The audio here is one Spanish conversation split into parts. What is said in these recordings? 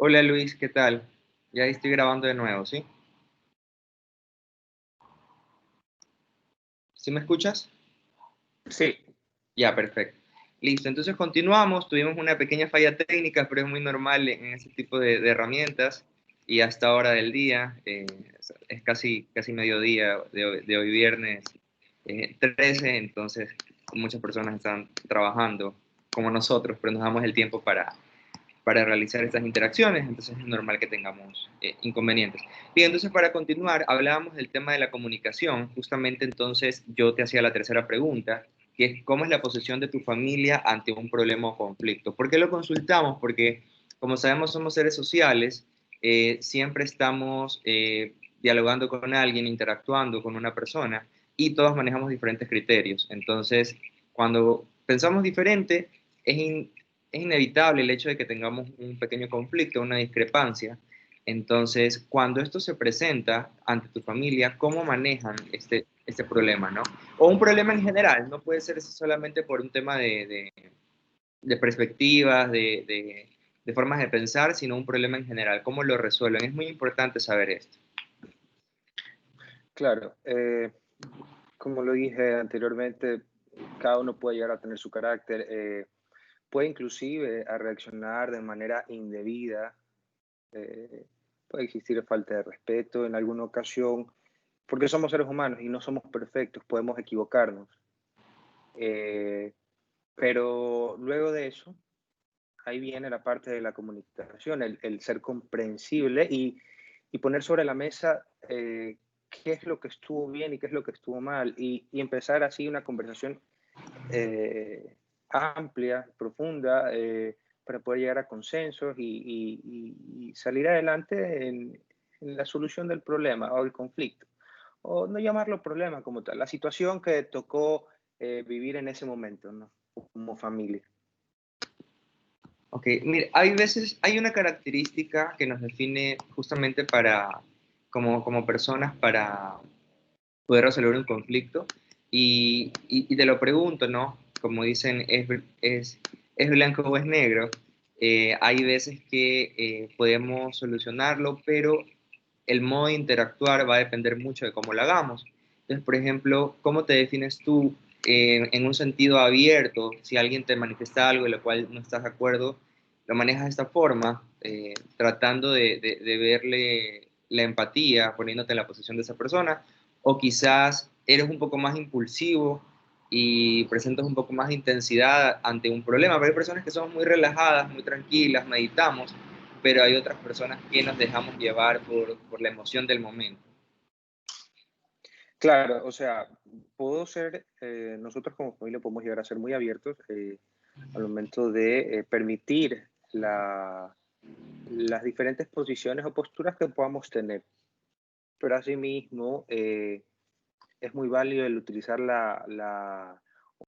Hola Luis, ¿qué tal? Ya estoy grabando de nuevo, ¿sí? ¿Sí me escuchas? Sí, Ya, perfecto. Listo, entonces continuamos. Tuvimos una pequeña falla técnica, pero es muy normal en ese tipo de herramientas. Y hasta ahora del día, es casi mediodía de hoy viernes 13, entonces muchas personas están trabajando como nosotros, pero nos damos el tiempo para realizar estas interacciones, entonces es normal que tengamos inconvenientes. Bien, entonces para continuar, hablábamos del tema de la comunicación, justamente entonces yo te hacía la tercera pregunta, que es cómo es la posición de tu familia ante un problema o conflicto. ¿Por qué lo consultamos? Porque, como sabemos, somos seres sociales, siempre estamos dialogando con alguien, interactuando con una persona, y todos manejamos diferentes criterios. Entonces, cuando pensamos diferente, es es inevitable el hecho de que tengamos un pequeño conflicto, una discrepancia. Entonces, cuando esto se presenta ante tu familia, ¿cómo manejan este problema, no? O un problema en general, no puede ser solamente por un tema de perspectivas, de formas de pensar, sino un problema en general. ¿Cómo lo resuelven? Es muy importante saber esto. claro. Como lo dije anteriormente, cada uno puede llegar a tener su carácter, puede inclusive a reaccionar de manera indebida, eh, puede existir falta de respeto en alguna ocasión, porque somos seres humanos y no somos perfectos, podemos equivocarnos. Eh, pero luego de eso, ahí viene la parte de la comunicación, el ser comprensible y poner sobre la mesa qué es lo que estuvo bien y qué es lo que estuvo mal y empezar así una conversación amplia, profunda, para poder llegar a consensos y salir adelante en la solución del problema o el conflicto. O no llamarlo problema como tal, la situación que tocó vivir en ese momento, ¿no? Como familia. Ok, mire, hay veces, hay una característica que nos define justamente como personas para poder resolver un conflicto. Y te lo pregunto, ¿no? Como dicen, es blanco o es negro. Hay veces que podemos solucionarlo, pero el modo de interactuar va a depender mucho de cómo lo hagamos. Entonces, por ejemplo, ¿cómo te defines tú en un sentido abierto? Si alguien te manifiesta algo de lo cual no estás de acuerdo, lo manejas de esta forma, tratando de verle la empatía, poniéndote en la posición de esa persona, o quizás eres un poco más impulsivo y presentas un poco más de intensidad ante un problema. Pero hay personas que son muy relajadas, muy tranquilas, meditamos, pero hay otras personas que nos dejamos llevar por la emoción del momento. Claro, o sea, nosotros como familia podemos llegar a ser muy abiertos al momento de permitir las diferentes posiciones o posturas que podamos tener. Pero asimismo, es muy válido el utilizar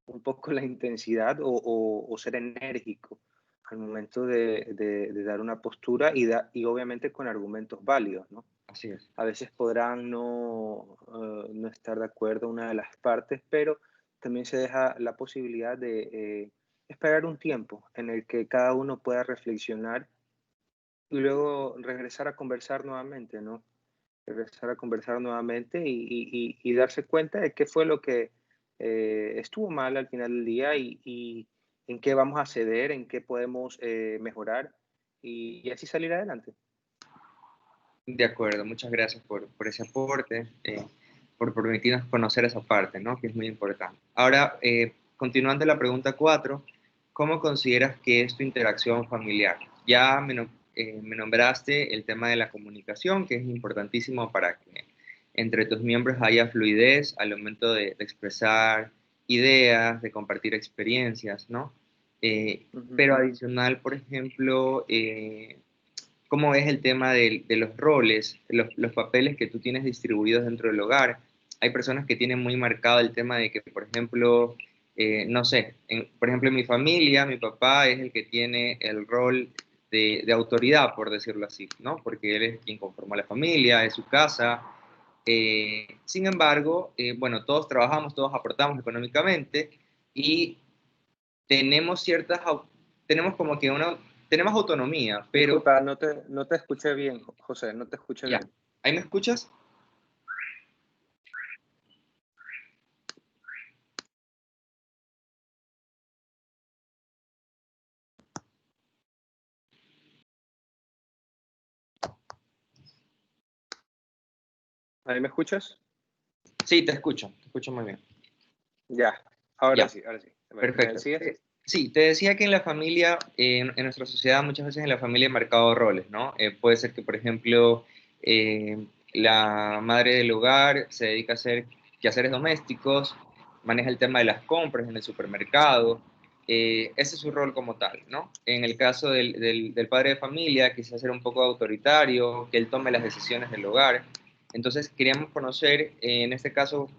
un poco la intensidad o ser enérgico al momento de dar una postura y obviamente con argumentos válidos, ¿no? Así es. A veces podrán no estar de acuerdo una de las partes, pero también se deja la posibilidad de esperar un tiempo en el que cada uno pueda reflexionar y luego regresar a conversar nuevamente, ¿no? Regresar a conversar nuevamente y darse cuenta de qué fue lo que estuvo mal al final del día y en qué vamos a ceder, en qué podemos mejorar y así salir adelante. De acuerdo, muchas gracias por ese aporte, por permitirnos conocer esa parte, ¿no? Que es muy importante. Ahora, continuando la pregunta 4, ¿cómo consideras que es tu interacción familiar? Ya me nombraste el tema de la comunicación, que es importantísimo para que entre tus miembros haya fluidez al momento de expresar ideas, de compartir experiencias, ¿no? Ujú. Pero adicional, por ejemplo, ¿cómo ves el tema de los roles, los papeles que tú tienes distribuidos dentro del hogar? Hay personas que tienen muy marcado el tema de que, por ejemplo, no sé, por ejemplo, en mi familia, mi papá es el que tiene el rol de autoridad, por decirlo así, ¿no? Porque él es quien conforma la familia, es su casa. Sin embargo, bueno, todos trabajamos, todos aportamos económicamente y tenemos ciertas, tenemos como que una tenemos autonomía, pero Disculpa, no te escuché bien, José, no te escuché ya. bien. ¿Ahí me escuchas? ¿Ahí me escuchas? Sí, te escucho muy bien. Ya, ahora Ya, sí, ahora sí. ¿Me perfecto. decías? Sí, te decía que en la familia, en nuestra sociedad, muchas veces en la familia he marcado roles, ¿no? Puede ser que, por ejemplo, la madre del hogar se dedica a hacer quehaceres domésticos, maneja el tema de las compras en el supermercado, ese es su rol como tal, ¿no? En el caso del padre de familia, quizás ser un poco autoritario, que él tome las decisiones del hogar. Entonces, queríamos conocer, en este caso,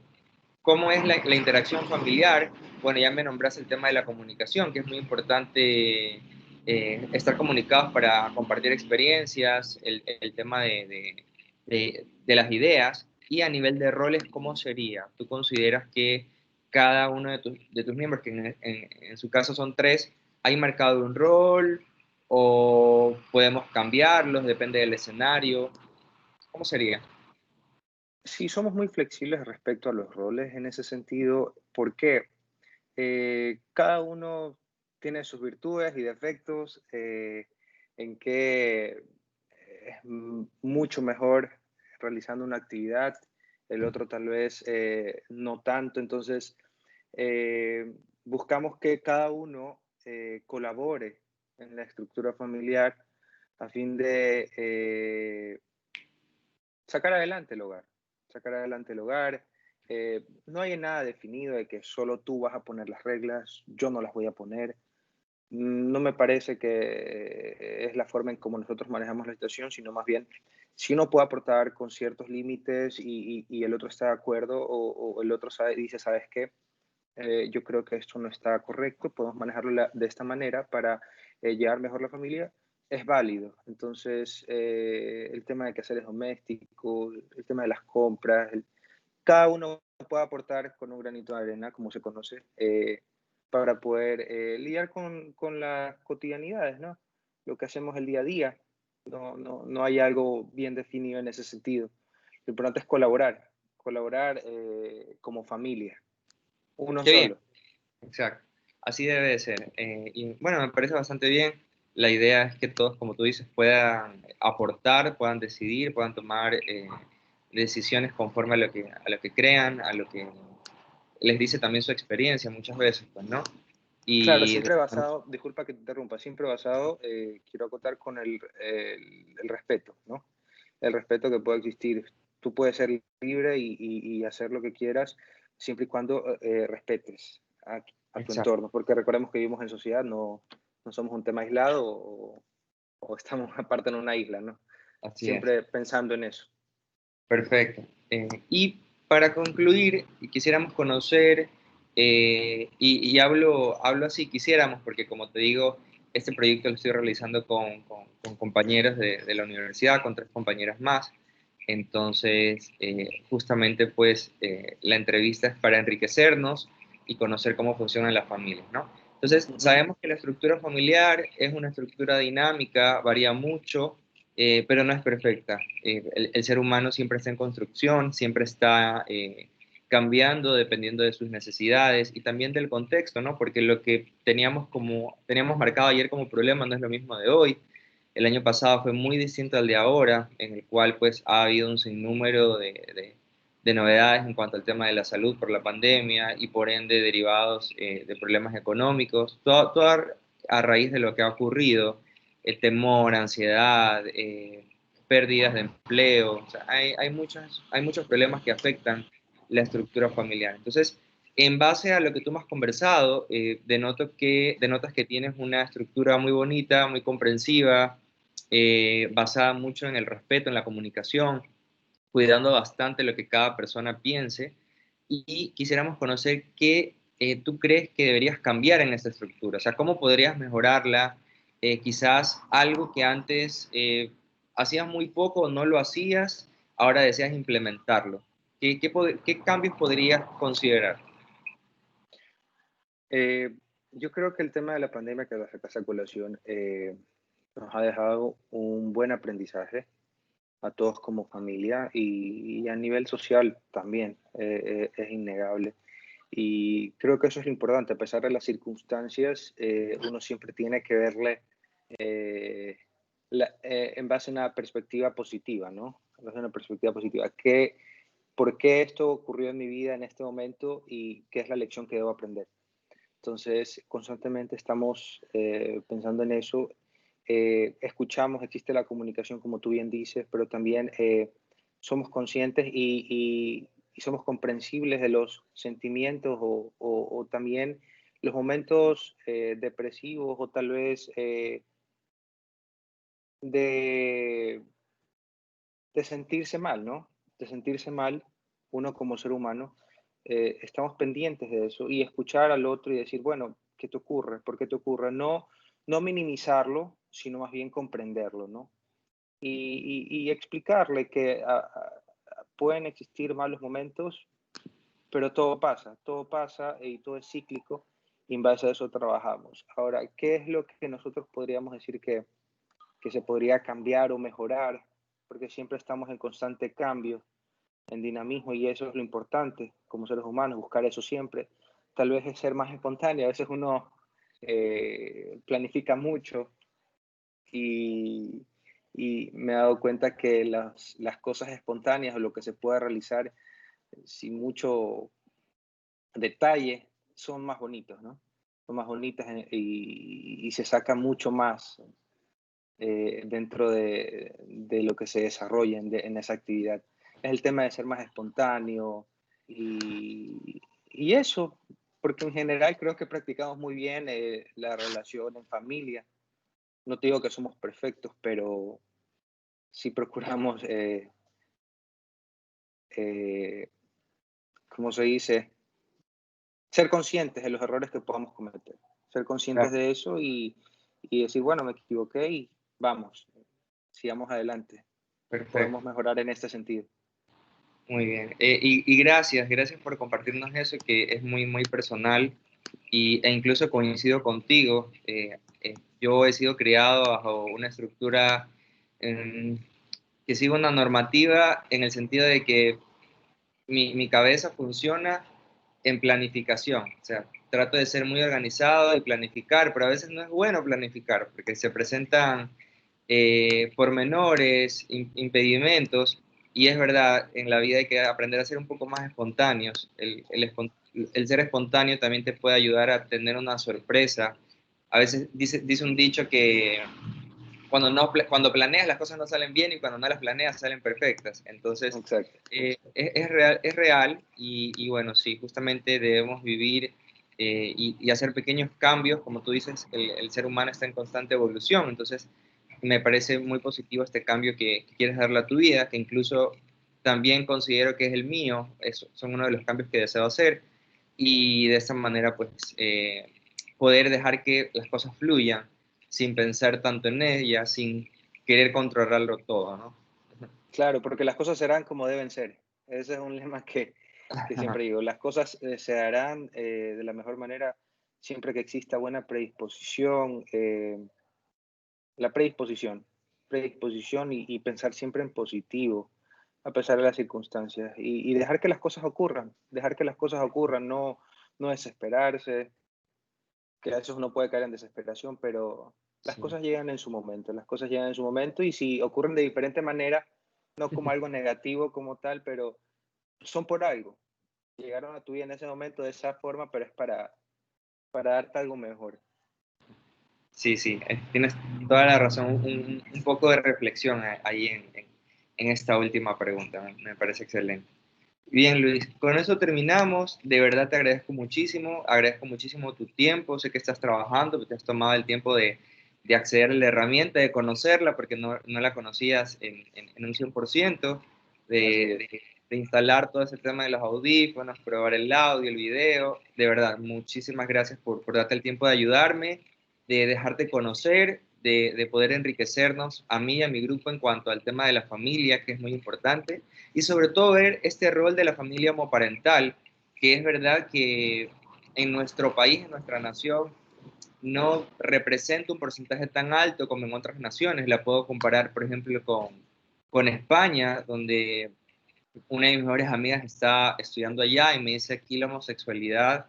¿cómo es la interacción familiar? Bueno, ya me nombraste el tema de la comunicación, que es muy importante estar comunicados para compartir experiencias, el tema de las ideas y a nivel de roles, ¿cómo sería? ¿Tú consideras que cada uno de tus miembros, que en su caso son tres, hay marcado un rol o podemos cambiarlos, depende del escenario? ¿Cómo sería? Sí, somos muy flexibles respecto a los roles en ese sentido, porque cada uno tiene sus virtudes y defectos, en que es mucho mejor realizando una actividad, el otro tal vez no tanto. Entonces, eh, buscamos que cada uno colabore en la estructura familiar a fin de sacar adelante el hogar, sacar adelante el hogar. No hay nada definido de que solo tú vas a poner las reglas, yo no las voy a poner. No me parece que es la forma en cómo nosotros manejamos la situación, sino más bien si uno puede aportar con ciertos límites y el otro está de acuerdo o el otro dice, ¿sabes qué? Yo creo que esto no está correcto, podemos manejarlo de esta manera para llevar mejor la familia, es válido. Entonces, el tema de quehaceres domésticos, el tema de las compras, cada uno puede aportar con un granito de arena, como se conoce, para poder lidiar con las cotidianidades, ¿no? Lo que hacemos el día a día. No hay algo bien definido en ese sentido. Lo importante es colaborar como familia, uno Qué bien. solo. Exacto, así debe de ser. Y bueno, me parece bastante bien. La idea es que todos, como tú dices, puedan aportar, puedan decidir, puedan tomar decisiones conforme a lo que crean, a lo que les dice también su experiencia muchas veces, pues, ¿no? Claro, Y siempre basado, disculpa que te interrumpa, siempre basado, quiero acotar con el respeto, ¿no? El respeto que puede existir. Tú puedes ser libre y hacer lo que quieras, siempre y cuando respetes a tu exacto, entorno, porque recordemos que vivimos en sociedad, no somos un tema aislado o estamos aparte en una isla, ¿no? así es. Siempre pensando en eso. Perfecto. Y para concluir, quisiéramos conocer, y hablo así, quisiéramos, porque como te digo, este proyecto lo estoy realizando con compañeros de la universidad, con tres compañeras más. Entonces, justamente pues la entrevista es para enriquecernos y conocer cómo funcionan las familias, ¿no? Entonces, Ujú. sabemos que la estructura familiar es una estructura dinámica, varía mucho, pero no es perfecta. El ser humano siempre está en construcción, siempre está cambiando dependiendo de sus necesidades y también del contexto, ¿no? Porque lo que teníamos marcado ayer como problema no es lo mismo de hoy. El año pasado fue muy distinto al de ahora, en el cual pues ha habido un sinnúmero de novedades en cuanto al tema de la salud por la pandemia y por ende derivados de problemas económicos, todo a raíz de lo que ha ocurrido, temor, ansiedad, pérdidas de empleo, o sea, hay muchos problemas que afectan la estructura familiar. Entonces, en base a lo que tú me has conversado, denotas que tienes una estructura muy bonita, muy comprensiva, basada mucho en el respeto, en la comunicación, cuidando bastante lo que cada persona piense. Y quisiéramos conocer qué tú crees que deberías cambiar en esta estructura, o sea, cómo podrías mejorarla, quizás algo que antes hacías muy poco o no lo hacías, ahora deseas implementarlo. ¿Qué cambios podrías considerar? Eh, yo creo que el tema de la pandemia que lo sacaste a colación, nos ha dejado un buen aprendizaje a todos como familia y a nivel social también, es innegable. Y creo que eso es lo importante, a pesar de las circunstancias, uno siempre tiene que verle eh, en base a una perspectiva positiva, ¿no? En base a una perspectiva positiva. ¿Por qué esto ocurrió en mi vida en este momento y qué es la lección que debo aprender? Entonces, constantemente estamos pensando en eso. Escuchamos, existe la comunicación, como tú bien dices, pero también somos conscientes y somos comprensibles de los sentimientos o también los momentos depresivos o tal vez de, de sentirse mal, ¿no? De sentirse mal, uno como ser humano, estamos pendientes de eso y escuchar al otro y decir, bueno, ¿qué te ocurre? ¿Por qué te ocurre? No, no minimizarlo, sino más bien comprenderlo, ¿no? Y explicarle que pueden existir malos momentos, pero todo pasa y todo es cíclico y en base a eso trabajamos. Ahora, ¿qué es lo que nosotros podríamos decir que se podría cambiar o mejorar? Porque siempre estamos en constante cambio, en dinamismo, y eso es lo importante como seres humanos, buscar eso siempre. Tal vez es ser más espontáneo, a veces uno planifica mucho y, y me he dado cuenta que las cosas espontáneas o lo que se puede realizar sin mucho detalle son más bonitos, ¿no? Son más bonitas y se saca mucho más dentro de lo que se desarrolla en esa actividad. Es el tema de ser más espontáneo y eso, porque en general creo que practicamos muy bien la relación en familia. No te digo que somos perfectos, pero sí procuramos, eh, ¿cómo se dice? Ser conscientes de los errores que podamos cometer. Ser conscientes Claro, de eso y decir, bueno, me equivoqué y vamos, sigamos adelante. Podemos perfecto. mejorar en este sentido. Muy bien. Y gracias, gracias por compartirnos eso, que es muy, muy personal e incluso coincido contigo. Yo he sido criado bajo una estructura em, que sigue una normativa en el sentido de que mi cabeza funciona en planificación. O sea, trato de ser muy organizado y planificar, pero a veces no es bueno planificar porque se presentan pormenores, impedimentos, y es verdad, en la vida hay que aprender a ser un poco más espontáneos. El ser espontáneo también te puede ayudar a tener una sorpresa. A veces dice un dicho que cuando planeas las cosas no salen bien y cuando no las planeas salen perfectas. Entonces, Exacto. es real y bueno, sí, justamente debemos vivir y hacer pequeños cambios. Como tú dices, el ser humano está en constante evolución. Entonces, me parece muy positivo este cambio que quieres darle a tu vida, que incluso también considero que es el mío. Son uno de los cambios que deseo hacer y de esta manera, pues, poder dejar que las cosas fluyan sin pensar tanto en ellas, sin querer controlarlo todo, ¿no? Claro, porque las cosas serán como deben ser. Ese es un lema que siempre digo. Las cosas se harán de la mejor manera siempre que exista buena predisposición, predisposición y pensar siempre en positivo, a pesar de las circunstancias, y dejar que las cosas ocurran, dejar que las cosas ocurran, no, no desesperarse, que a veces uno puede caer en desesperación, pero las Sí. cosas llegan en su momento, las cosas llegan en su momento y si ocurren de diferente manera, no como algo negativo como tal, pero son por algo. Llegaron a tu vida en ese momento de esa forma, pero es para darte algo mejor. Sí, sí, tienes toda la razón. Un poco de reflexión ahí en esta última pregunta. Me parece excelente. Bien, Luis, con eso terminamos. De verdad te agradezco muchísimo tu tiempo. Sé que estás trabajando, que te has tomado el tiempo de acceder a la herramienta, de conocerla, porque no la conocías en un 100%, Así es. de instalar todo ese tema de los audífonos, probar el audio, el video. De verdad, muchísimas gracias por darte el tiempo de ayudarme, de dejarte conocer, de poder enriquecernos a mí y a mi grupo en cuanto al tema de la familia, que es muy importante y sobre todo ver este rol de la familia homoparental, que es verdad que en nuestro país, en nuestra nación, no representa un porcentaje tan alto como en otras naciones. La puedo comparar, por ejemplo, con España, donde una de mis mejores amigas está estudiando allá y me dice aquí la homosexualidad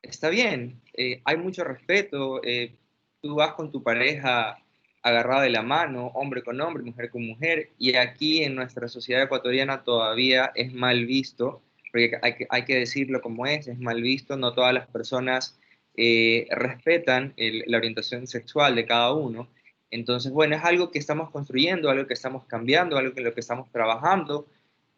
está bien, hay mucho respeto, tú vas con tu pareja agarrada de la mano, hombre con hombre, mujer con mujer, y aquí en nuestra sociedad ecuatoriana todavía es mal visto, porque hay que decirlo como es mal visto, no todas las personas respetan la orientación sexual de cada uno. Entonces, bueno, es algo que estamos construyendo, algo que estamos cambiando, algo en lo que estamos trabajando,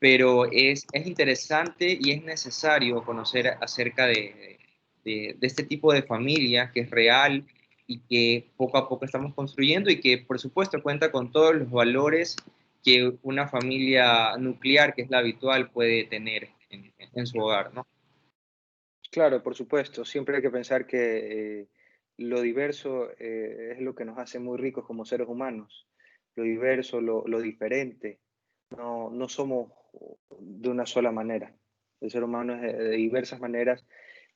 pero es interesante y es necesario conocer acerca de este tipo de familia que es real y que poco a poco estamos construyendo y que por supuesto cuenta con todos los valores que una familia nuclear, que es la habitual, puede tener en su hogar, ¿no? Claro, por supuesto. Siempre hay que pensar que lo diverso es lo que nos hace muy ricos como seres humanos. Lo diverso, lo diferente. No, no somos de una sola manera. El ser humano es de diversas maneras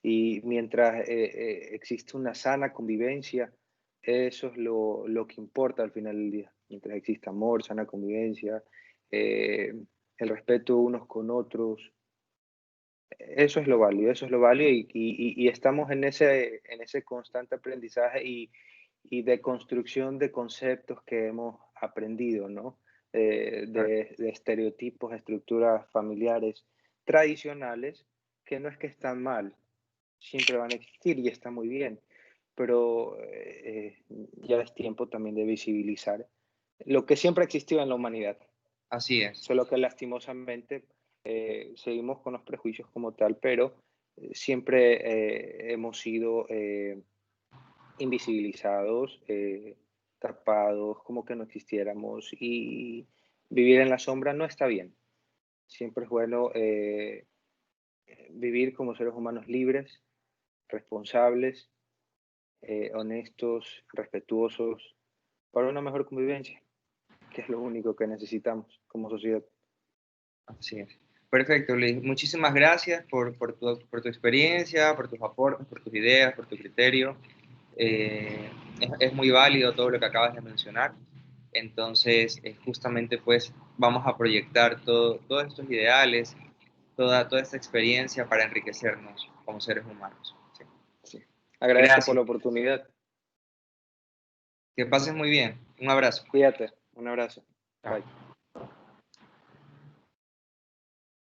y mientras existe una sana convivencia, eso es lo que importa al final del día. Mientras exista amor, sana convivencia, eh, el respeto unos con otros, eso es lo válido y estamos en ese constante aprendizaje y de construcción de conceptos que hemos aprendido, ¿no? De estereotipos, estructuras familiares tradicionales, que no es que están mal, siempre van a existir y está muy bien, pero ya es tiempo también de visibilizar lo que siempre ha existido en la humanidad, Así es, solo que lastimosamente seguimos con los prejuicios como tal, pero siempre hemos sido invisibilizados, tapados, como que no existiéramos y vivir en la sombra no está bien. Siempre es bueno vivir como seres humanos libres, responsables, honestos, respetuosos, para una mejor convivencia, que es lo único que necesitamos como sociedad. así es. Perfecto, Luis. Muchísimas gracias por tu experiencia, por tus aportes, por tus ideas, por tu criterio. Es muy válido todo lo que acabas de mencionar. Entonces, justamente pues vamos a proyectar todos estos ideales, toda esta experiencia para enriquecernos como seres humanos. ¿Sí? Sí. Agradezco por Gracias. la oportunidad. Que pases muy bien. Un abrazo. Cuídate. Un abrazo. Chao. Bye.